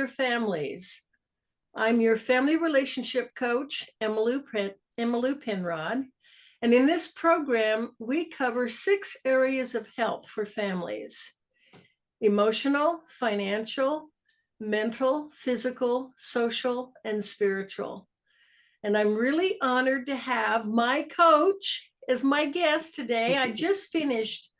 your families. I'm your family relationship coach, Emmalou Penrod. And in this program, we cover 6 areas of help for families: emotional, financial, mental, physical, social, and spiritual. And I'm really honored to have my coach as my guest today. I just finished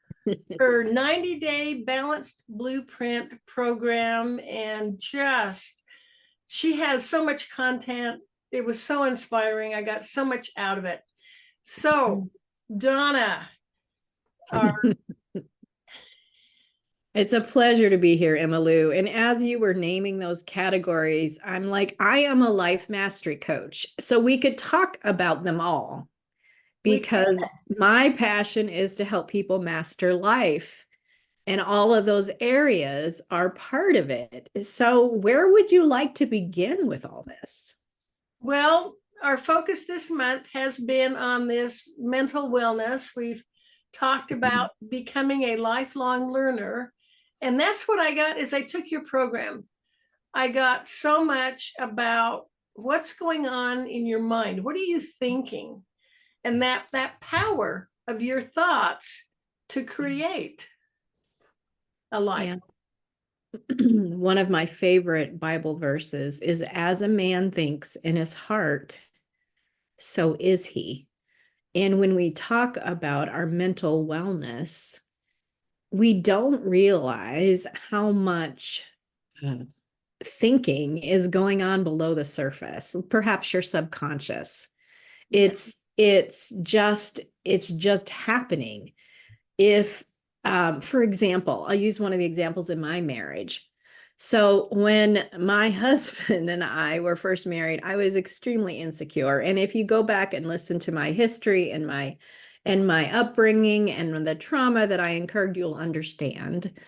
her 90-day balanced blueprint program, and she has so much content. It was so inspiring. I got so much out of it. So, Donna, our It's a pleasure to be here, Emmalou. And as you were naming those categories, I'm like, I am a life mastery coach. So we could talk about them all because my passion is to help people master life. And all of those areas are part of it. So where would you like to begin with all this? Well, our focus this month has been on this mental wellness. We've talked about becoming a lifelong learner. And that's what I got as I took your program. I got so much about what's going on in your mind. What are you thinking? And that power of your thoughts to create a life. And one of my favorite Bible verses is, as a man thinks in his heart, so is he. And when we talk about our mental wellness, we don't realize how much thinking is going on below the surface, perhaps your subconscious. It's just happening. If for example, I'll use one of the examples in my marriage. So when my husband and I were first married, I was extremely insecure. And if you go back and listen to my history and my upbringing and the trauma that I incurred, you'll understand.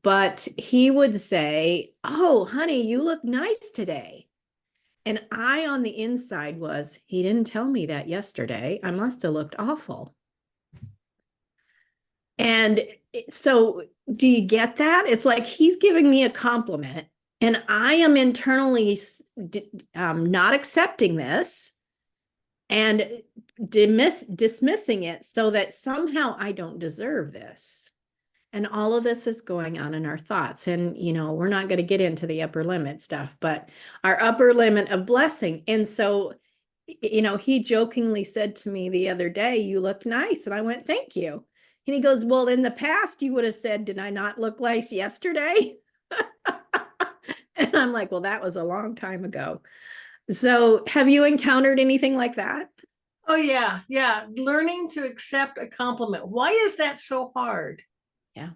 But he would say, "Oh, honey, you look nice today." And I, on the inside, he didn't tell me that yesterday. I must have looked awful. And so, do you get that? It's like he's giving me a compliment, and I am internally not accepting this and dismissing it so that somehow I don't deserve this. And all of this is going on in our thoughts. And, we're not going to get into the upper limit stuff, but our upper limit of blessing. And so, he jokingly said to me the other day, "You look nice." And I went, "Thank you." And he goes, "Well, in the past, you would have said, 'Did I not look nice yesterday?'" And I'm like, "Well, that was a long time ago." So have you encountered anything like that? Oh, yeah. Yeah. Learning to accept a compliment. Why is that so hard? Yeah.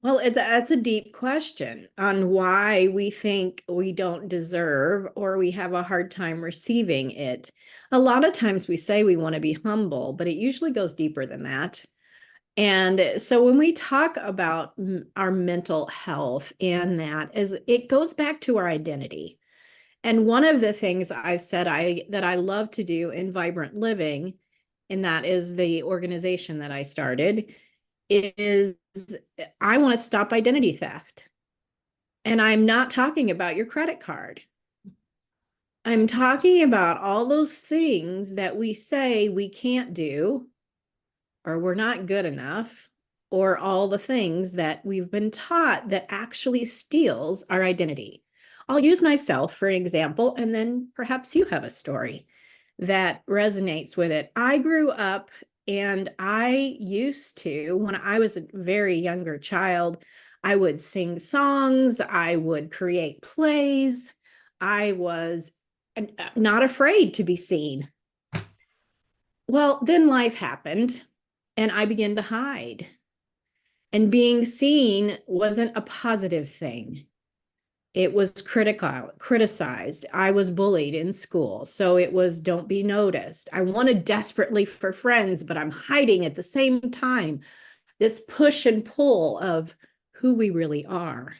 Well, that's a deep question on why we think we don't deserve or we have a hard time receiving it. A lot of times we say we want to be humble, but it usually goes deeper than that. And so when we talk about our mental health and it goes back to our identity. And one of the things I've said that I love to do in Vibrant Living, and that is the organization that I started, is I want to stop identity theft. And I'm not talking about your credit card. I'm talking about all those things that we say we can't do, or we're not good enough, or all the things that we've been taught that actually steals our identity. I'll use myself for an example, and then perhaps you have a story that resonates with it. I grew up and I used to, when I was a very younger child, I would sing songs, I would create plays, I was not afraid to be seen. Well, then life happened and I began to hide. And being seen wasn't a positive thing. It was criticized. I was bullied in school. So it was, don't be noticed. I wanted desperately for friends, but I'm hiding at the same time. This push and pull of who we really are.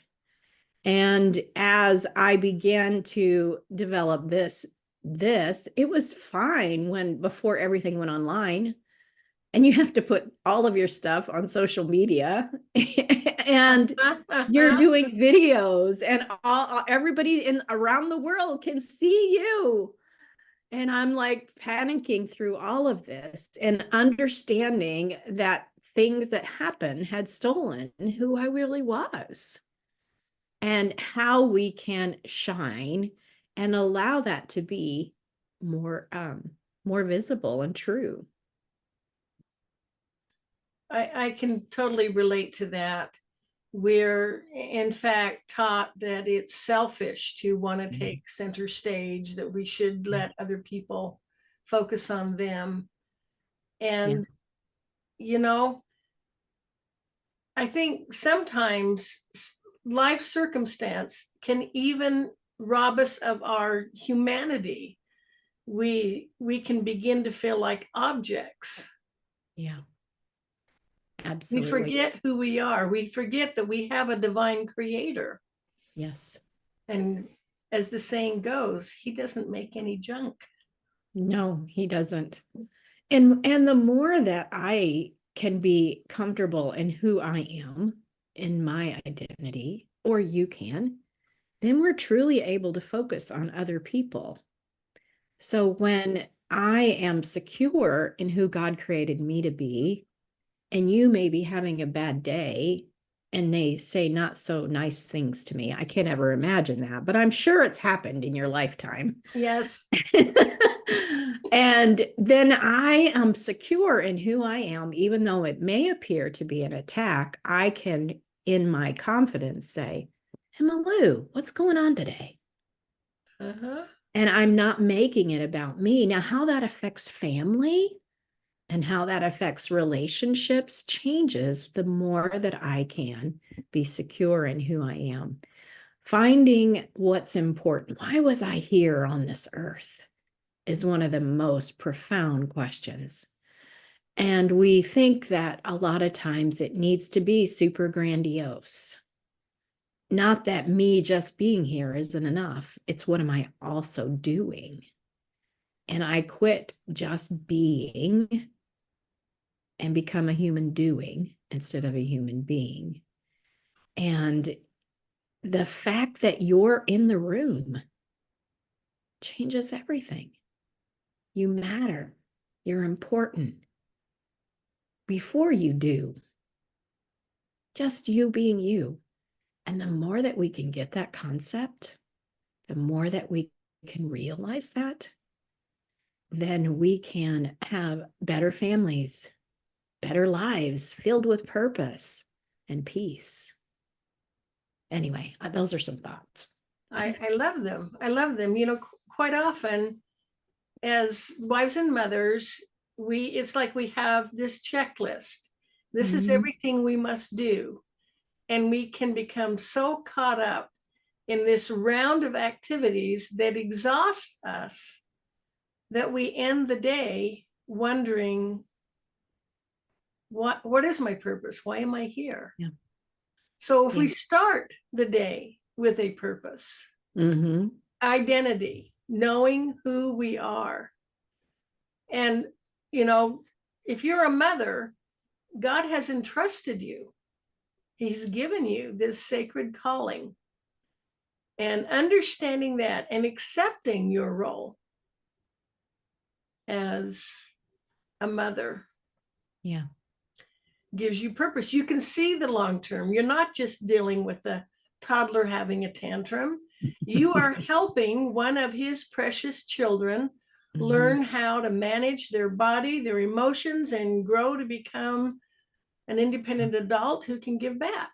And as I began to develop this, it was fine before everything went online. And you have to put all of your stuff on social media. and you're doing videos and everybody around the world can see you. And I'm like panicking through all of this and understanding that things that happened had stolen who I really was and how we can shine and allow that to be more more visible and true. I can totally relate to that. We're in fact taught that it's selfish to want to take center stage, that we should let other people focus on them. And, you know, I think sometimes life circumstance can even rob us of our humanity. We can begin to feel like objects. Yeah. We Absolutely. forget who we are. We forget that we have a divine creator. Yes. And as the saying goes, he doesn't make any junk. No, he doesn't. And the more that I can be comfortable in who I am, in my identity, or you can, then we're truly able to focus on other people. So when I am secure in who God created me to be, and you may be having a bad day and they say not so nice things to me, I can't ever imagine that, but I'm sure it's happened in your lifetime. Yes. And then I am secure in who I am, even though it may appear to be an attack. I can, in my confidence, say, Emmalou, what's going on today? Uh-huh. And I'm not making it about me. Now, how that affects family and how that affects relationships changes the more that I can be secure in who I am. Finding what's important. Why was I here on this earth? Is one of the most profound questions. And we think that a lot of times it needs to be super grandiose. Not that me just being here isn't enough. It's what am I also doing? And I quit just being and become a human doing instead of a human being. And the fact that you're in the room changes everything. You matter. You're important. Before you do, just you being you. And the more that we can get that concept, the more that we can realize that, then we can have better families, better lives filled with purpose and peace. Anyway, those are some thoughts. I love them. I love them. You know, quite often as wives and mothers, it's like we have this checklist. This is everything we must do. And we can become so caught up in this round of activities that exhausts us that we end the day wondering, what is my purpose? Why am I here? Yeah. So if we start the day with a purpose, identity, knowing who we are, and you know, if you're a mother, God has entrusted you. He's given you this sacred calling. And understanding that and accepting your role as a mother, Yeah. gives you purpose. You can see the long term. You're not just dealing with the toddler having a tantrum. You are helping one of his precious children learn how to manage their body, their emotions, and grow to become an independent adult who can give back.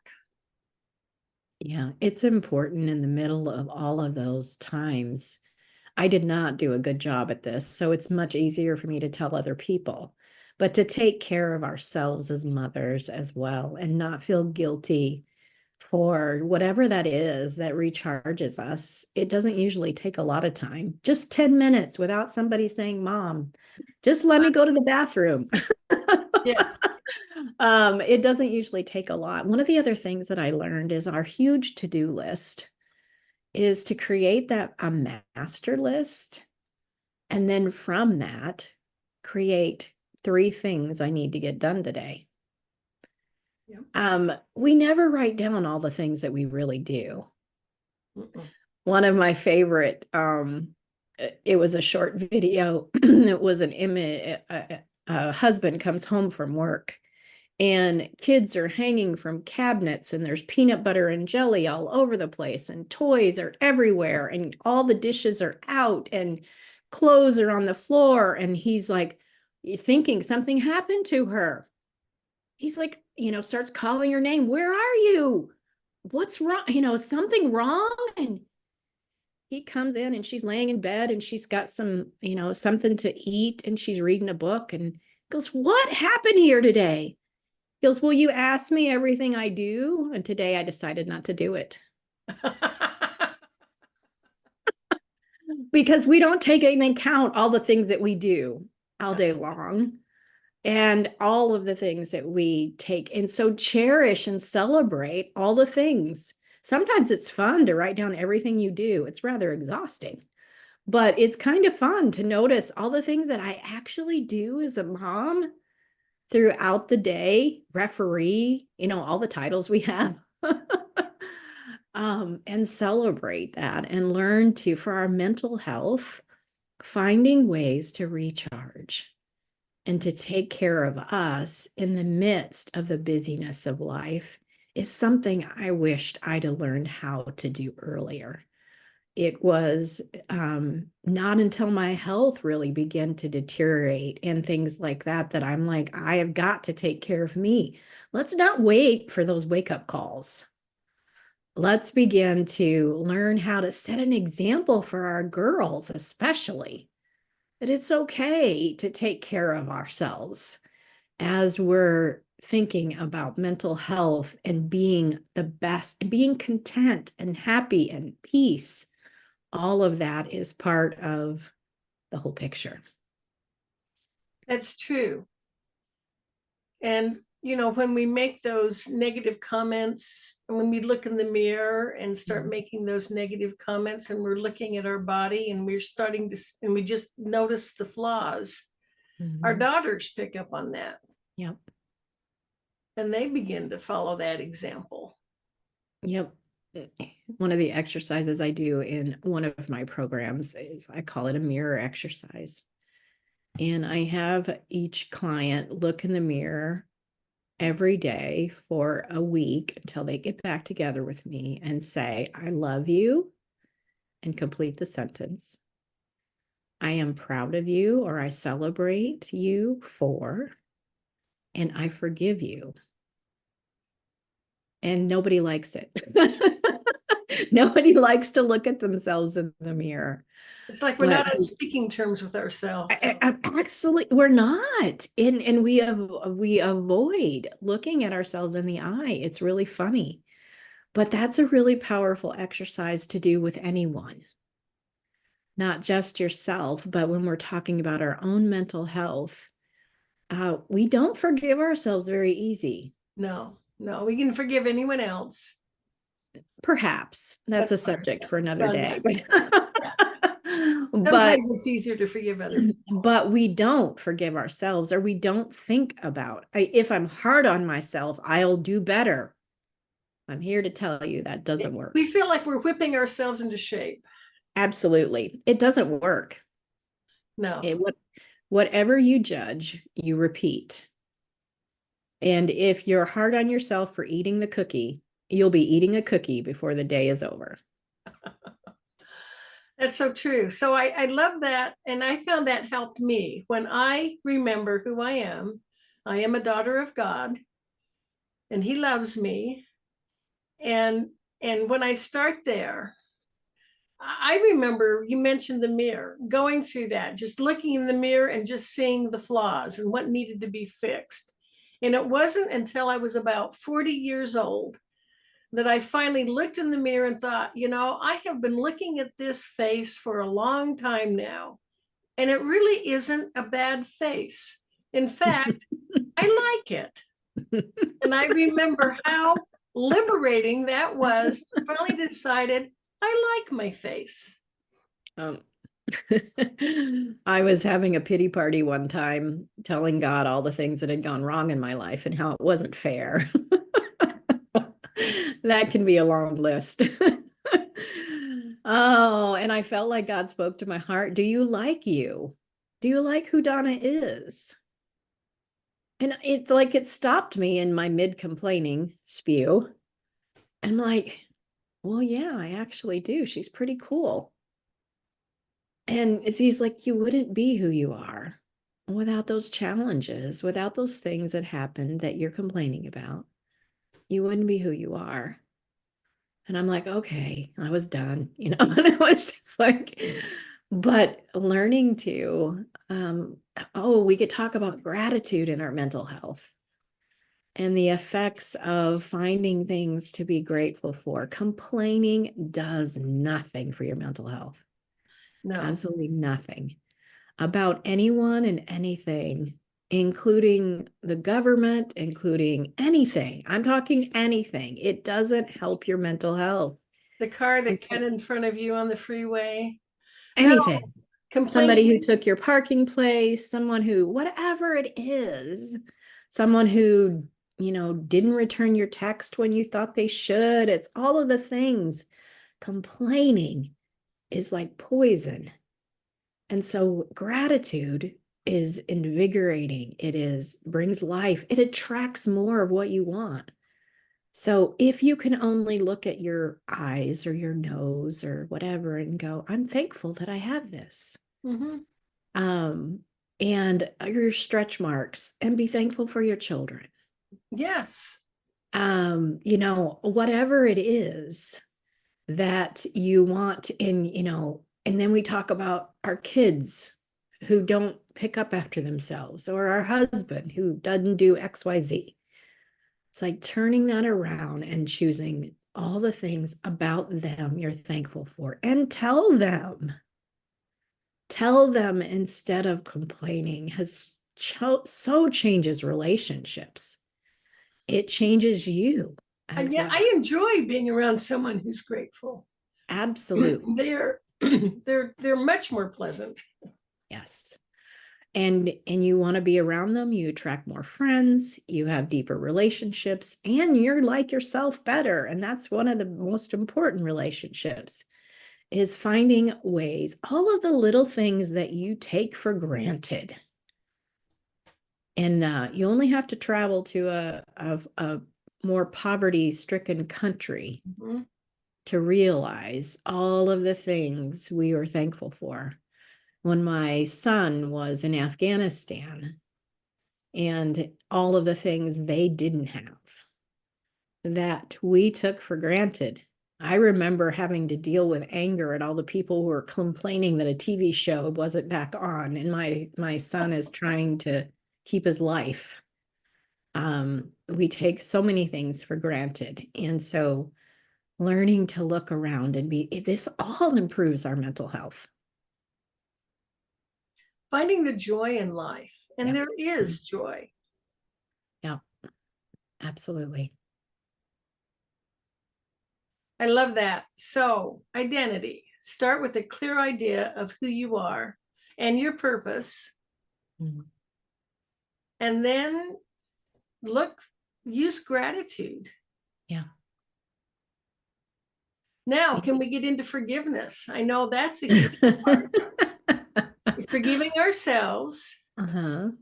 Yeah, it's important in the middle of all of those times. I did not do a good job at this, so it's much easier for me to tell other people, but to take care of ourselves as mothers as well and not feel guilty for whatever that is that recharges us. It doesn't usually take a lot of time, just 10 minutes without somebody saying, Mom, just let me go to the bathroom. Yes. It doesn't usually take a lot. One of the other things that I learned is our huge to-do list is to create a master list. And then from that, create 3 things I need to get done today. We never write down all the things that we really do. Mm-mm. One of my favorite, it was a short video. It was an image. A husband comes home from work and kids are hanging from cabinets and there's peanut butter and jelly all over the place and toys are everywhere and all the dishes are out and clothes are on the floor. And he's like, thinking something happened to her. He's like, starts calling her name. Where are you? What's wrong? Something wrong? And he comes in and she's laying in bed and she's got some, something to eat and she's reading a book and goes, what happened here today? He goes, well, you asked me everything I do, and today I decided not to do it. Because we don't take into account all the things that we do all day long and all of the things that we take. And so cherish and celebrate all the things. Sometimes it's fun to write down everything you do. It's rather exhausting, but it's kind of fun to notice all the things that I actually do as a mom throughout the day, referee, all the titles we have. And celebrate that and learn to, for our mental health, finding ways to recharge and to take care of us in the midst of the busyness of life is something I wished I'd have learned how to do earlier. It was not until my health really began to deteriorate and things like that, that I'm like, I have got to take care of me. Let's not wait for those wake-up calls. Let's begin to learn how to set an example for our girls, especially, that it's okay to take care of ourselves as we're thinking about mental health and being the best, and being content and happy and peace. All of that is part of the whole picture. That's true. And, when we make those negative comments, when we look in the mirror and start making those negative comments, and we're looking at our body and we're starting to, and we just notice the flaws, our daughters pick up on that. Yep. And they begin to follow that example. Yep. One of the exercises I do in one of my programs is, I call it a mirror exercise. And I have each client look in the mirror every day for a week until they get back together with me and say, I love you, and complete the sentence. I am proud of you, or I celebrate you for, and I forgive you. And nobody likes it. Nobody likes to look at themselves in the mirror. It's like we're not on speaking terms with ourselves. So. Actually, we're not. And we avoid looking at ourselves in the eye. It's really funny. But that's a really powerful exercise to do with anyone. Not just yourself, but when we're talking about our own mental health, we don't forgive ourselves very easy. No, we can forgive anyone else. Perhaps that's a subject for another day. Sometimes it's easier to forgive others. But we don't forgive ourselves, or we don't think about, if I'm hard on myself, I'll do better. I'm here to tell you that doesn't work. We feel like we're whipping ourselves into shape. Absolutely. It doesn't work. No. Whatever you judge, you repeat. And if you're hard on yourself for eating the cookie, you'll be eating a cookie before the day is over. That's so true. So I love that. And I found that helped me when I remember who I am. I am a daughter of God, and He loves me. And when I start there, I remember you mentioned the mirror, going through that, just looking in the mirror and just seeing the flaws and what needed to be fixed. And it wasn't until I was about 40 years old that I finally looked in the mirror and thought, I have been looking at this face for a long time now, and it really isn't a bad face. In fact, I like it. And I remember how liberating that was. I finally decided I like my face. I was having a pity party one time, telling God all the things that had gone wrong in my life and how it wasn't fair. That can be a long list. Oh, and I felt like God spoke to my heart. Do you like you? Do you like who Donna is? And it's like it stopped me in my mid-complaining spew. I'm like, well, yeah, I actually do. She's pretty cool. And he's like, you wouldn't be who you are without those challenges, without those things that happened that you're complaining about. You wouldn't be who you are. And I'm like, okay, I was done, and I was just like, but learning to, we could talk about gratitude in our mental health and the effects of finding things to be grateful for. Complaining does nothing for your mental health. No, Absolutely nothing about anyone and anything, including the government, including anything. I'm talking anything. It doesn't help your mental health. the car And that cut so in front of you on the freeway. No, anything. Somebody who complaining. took your parking place, someone who, whatever it is, someone who, didn't return your text when you thought they should. It's all of the things. Complaining is like poison. And so gratitude is invigorating. Brings life. It attracts more of what you want. So if you can only look at your eyes or your nose or whatever and go, I'm thankful that I have this. Mhm. Um, and your stretch marks, and be thankful for your children. Yes. Whatever it is that you want and then we talk about our kids who don't pick up after themselves, or our husband who doesn't do XYZ. It's like turning that around and choosing all the things about them you're thankful for, and tell them instead of complaining has so changes relationships. It changes you as Yeah, well. I enjoy being around someone who's grateful. Absolutely. They're they're much more pleasant. Yes. And you want to be around them, you attract more friends, you have deeper relationships, and you're like yourself better. And that's one of the most important relationships, is finding ways, all of the little things that you take for granted. And you only have to travel to a more poverty-stricken country Mhm. to realize all of the things we were thankful for. When my son was in Afghanistan, and all of the things they didn't have that we took for granted. I remember having to deal with anger at all the people who were complaining that a TV show wasn't back on, and my son is trying to keep his life. We take so many things for granted, and so learning to look around and this all improves our mental health. Finding the joy in life, and Yeah. there is joy. Yeah, absolutely. I love that. So, identity. Start with a clear idea of who you are and your purpose, Mhm. and then use gratitude. Yeah. Now, can we get into forgiveness? I know that's a huge part. Forgiving ourselves, Uh-huh.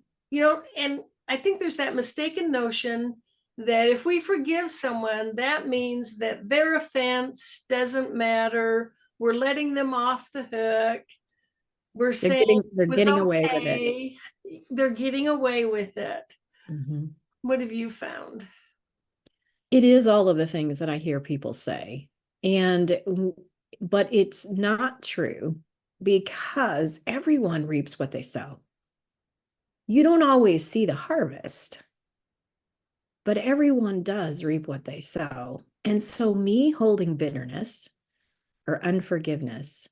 and I think there's that mistaken notion that if we forgive someone, that means that their offense doesn't matter. We're letting them off the hook. We're They're saying getting they're it was getting away with it. okay. They're getting away with it. Mhm. What have you found? It is all of the things that I hear people say. But it's not true, because everyone reaps what they sow. You don't always see the harvest, but everyone does reap what they sow. And so me holding bitterness or unforgiveness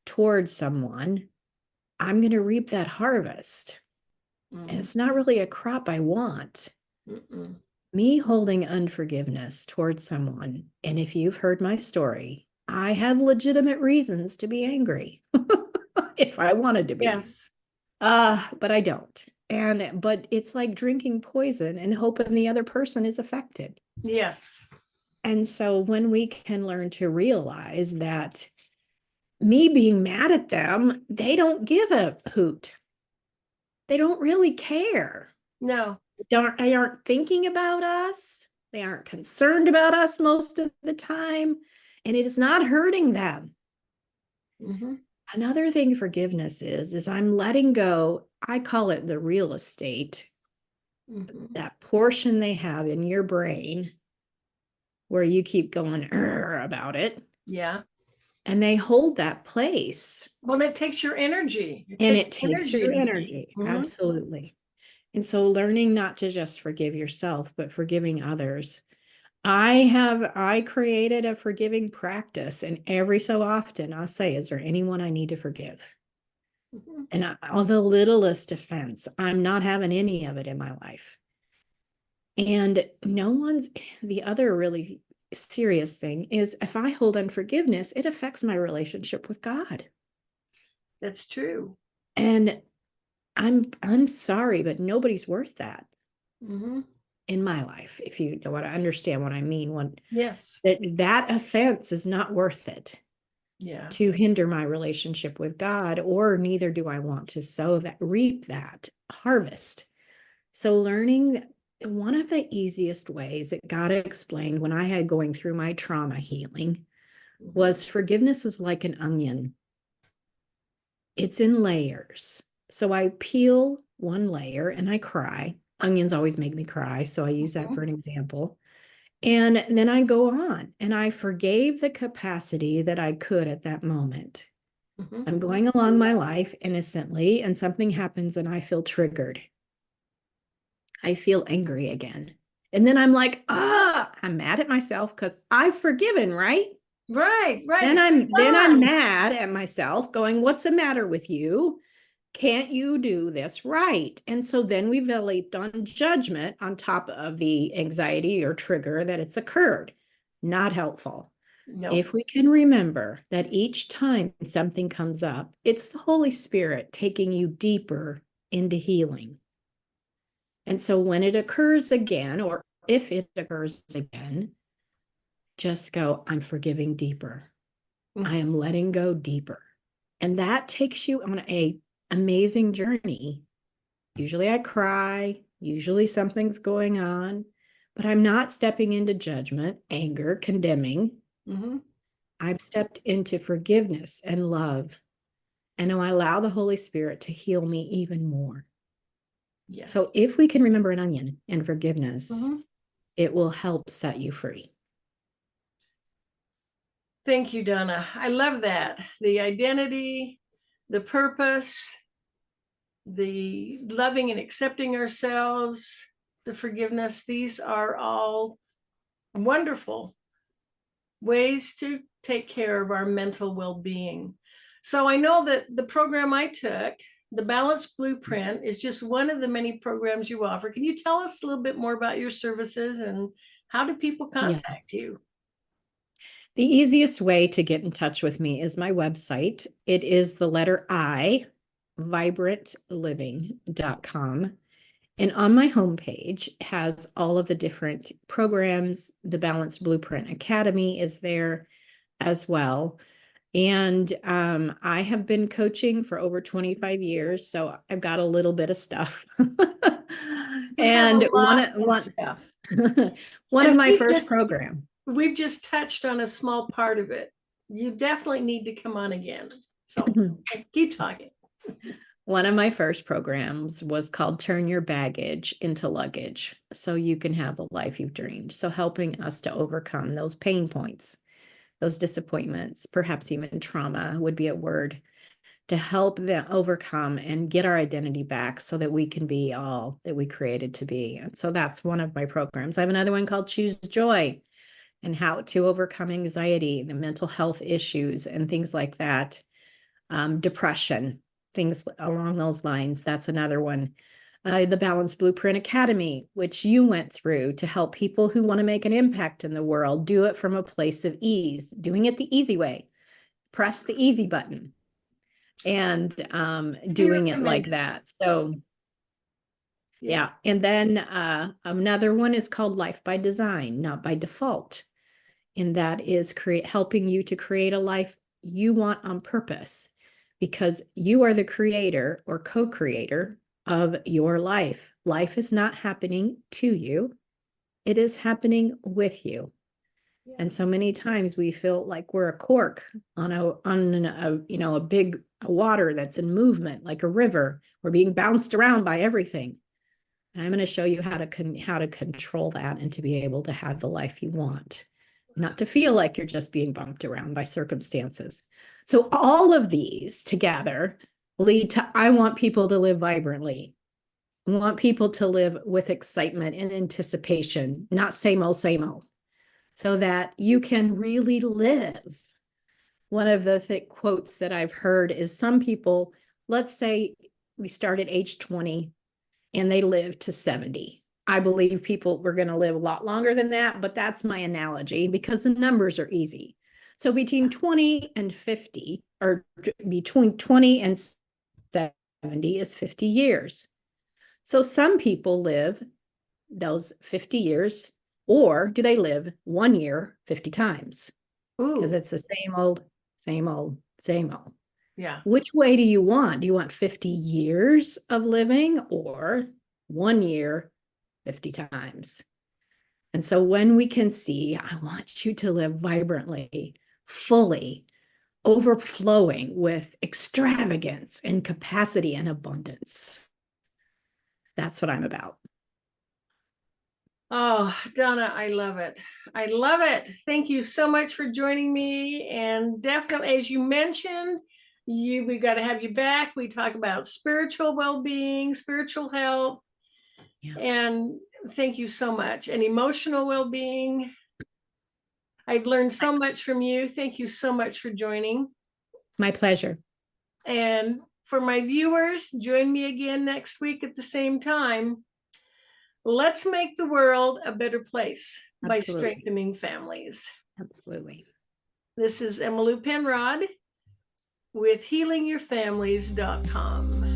towards someone, I'm going to reap that harvest. And it's not really a crop I want. Mm-mm. Me holding unforgiveness towards someone, and if you've heard my story, I have legitimate reasons to be angry. if I wanted to be. Yes. But I don't. But it's like drinking poison and hoping the other person is affected. Yes. And so when we can learn to realize that me being mad at them, they don't give a hoot. They don't really care. No. They aren't thinking about us. They aren't concerned about us most of the time. And it is not hurting them. Mm-hmm. Another thing forgiveness is I'm letting go. I call it the real estate, Mm-hmm. that portion they have in your brain where you keep going about it. Yeah. And they hold that place. Well, it takes your energy. And Takes it takes your to energy. Mm-hmm. Absolutely. And so learning not to just forgive yourself, but forgiving others. I created a forgiving practice, and every so often I'll say, is there anyone I need to forgive? Mm-hmm. And on the littlest offense, I'm not having any of it in my life. And the other really serious thing is if I hold unforgiveness, it affects my relationship with God. That's true. And I'm sorry, but nobody's worth that Mm-hmm. in my life. If you want to understand what I mean, Yes. that offense is not worth it Yeah. to hinder my relationship with God, or neither do I want to reap that harvest. So learning one of the easiest ways that God explained when I had going through my trauma healing Mm-hmm. was forgiveness is like an onion. It's in layers. So I peel one layer and I cry. Onions always make me cry, so I use that for an example. And then I go on and I forgave the capacity that I could at that moment. Mm-hmm. I'm going along my life innocently, and something happens and I feel triggered. I feel angry again. And then I'm like, I'm mad at myself because I've forgiven, right? Right. Right. Then I'm mad at myself, going, what's the matter with you? Can't you do this right? And so then we've leaped on judgment on top of the anxiety or trigger that it's occurred. Not helpful. Nope. If we can remember that each time something comes up, it's the Holy Spirit taking you deeper into healing. And so when it occurs again, or if it occurs again, just go, I'm forgiving deeper. I am letting go deeper. And that takes you on a amazing journey. Usually I cry, usually something's going on, but I'm not stepping into judgment, anger, condemning. Mm-hmm. I've stepped into forgiveness and love. And I allow the Holy Spirit to heal me even more. Yes. So if we can remember an onion and forgiveness, Mm-hmm. it will help set you free. Thank you, Donna. I love that. The identity, the purpose, the loving and accepting ourselves, the forgiveness, these are all wonderful ways to take care of our mental well-being. So I know that the program I took, the Balance Blueprint, is just one of the many programs you offer. Can you tell us a little bit more about your services and how do people Yes. contact you? The easiest way to get in touch with me is my website. It is the letter I, vibrantliving.com. And on my homepage has all of the different programs. The Balanced Blueprint Academy is there as well. And I have been coaching for over 25 years, so I've got a little bit of stuff. And Stuff. one And of my first program. We've just touched on a small part of it. You definitely need to come on again. So keep talking. One of my first programs was called Turn Your Baggage into Luggage so you can have the life you've dreamed. So helping us to overcome those pain points, those disappointments, perhaps even trauma would be a word, to help them overcome and get our identity back so that we can be all that we created to be. And so that's one of my programs. I have another one called Choose Joy and how to overcome anxiety, the mental health issues and things like that. Depression, things along those lines. That's another one. The Balanced Blueprint Academy, which you went through to help people who want to make an impact in the world do it from a place of ease, doing it the easy way. Press the easy button. and doing it like tremendous. that. So Yes. yeah. And then another one is called Life by Design, Not by Default. And that is helping you to create a life you want on purpose, because you are the creator or co-creator of your life. Life is not happening to you. It is happening with you. And so many times we feel like we're a cork on a big water that's in movement, like a river. We're being bounced around by everything. And I'm going to show you how to control that and to be able to have the life you want, not to feel like you're just being bumped around by circumstances. So all of these together lead to, I want people to live vibrantly. I want people to live with excitement and anticipation, not same old, so that you can really live. One of the quotes that I've heard is, some people, let's say we start at age 20 and they live to 70. I believe people were going to live a lot longer than that, but that's my analogy because the numbers are easy. So between 20 and 50, or between 20 and 70 is 50 years. So some people live those 50 years, or do they live 1 year 50 times? Because Ooh, it's the same old, same old, same old. yeah. Which way do you want? Do you want 50 years of living, or 1 year 50 times? And so when we can see, I want you to live vibrantly, fully, overflowing with extravagance and capacity and abundance. That's what I'm about. Oh, Donna, I love it. I love it. Thank you so much for joining me. And definitely, as you mentioned, we got to have you back. We talk about spiritual well-being, spiritual health, Yeah. and thank you so much. And emotional well-being. I've learned so much from you. Thank you so much for joining. My pleasure. And for my viewers, join me again next week at the same time. Let's make the world a better place by Absolutely. strengthening families. Absolutely. This is Emmylou Penrod with healingyourfamilies.com.